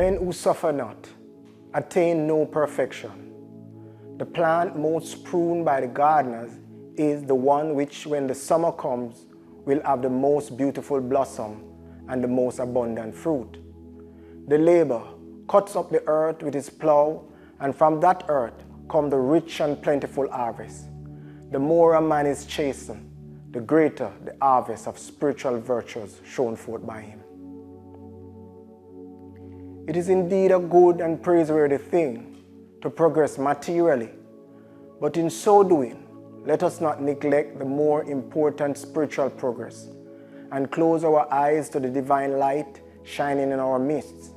Men who suffer not attain no perfection. The plant most pruned by the gardeners is the one which, when the summer comes, will have the most beautiful blossom and the most abundant fruit. The laborer cuts up the earth with his plow, and from that earth come the rich and plentiful harvest. The more a man is chastened, the greater the harvest of spiritual virtues shown forth by him. It is indeed a good and praiseworthy thing to progress materially, but in so doing, let us not neglect the more important spiritual progress and close our eyes to the divine light shining in our midst.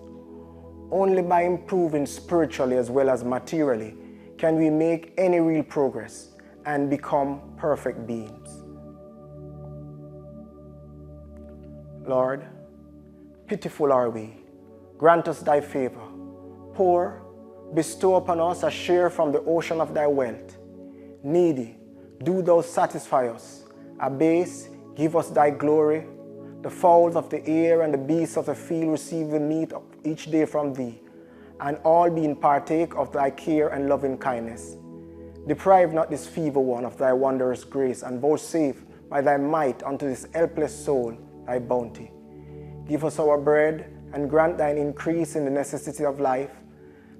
Only by improving spiritually as well as materially can we make any real progress and become perfect beings. Lord, pitiful are we. Grant us thy favor. Pour, bestow upon us a share from the ocean of thy wealth. Needy, do thou satisfy us. Abase, give us thy glory. The fowls of the air and the beasts of the field receive the meat of each day from thee, and all being partake of thy care and loving kindness. Deprive not this feeble one of thy wondrous grace, and vouchsafe by thy might unto this helpless soul thy bounty. Give us our bread, and grant thine increase in the necessity of life,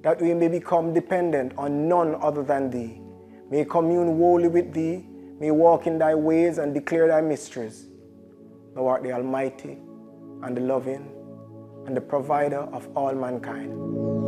that we may become dependent on none other than thee, may commune wholly with thee, may walk in thy ways and declare thy mysteries. Thou art the Almighty, and the loving, and the provider of all mankind.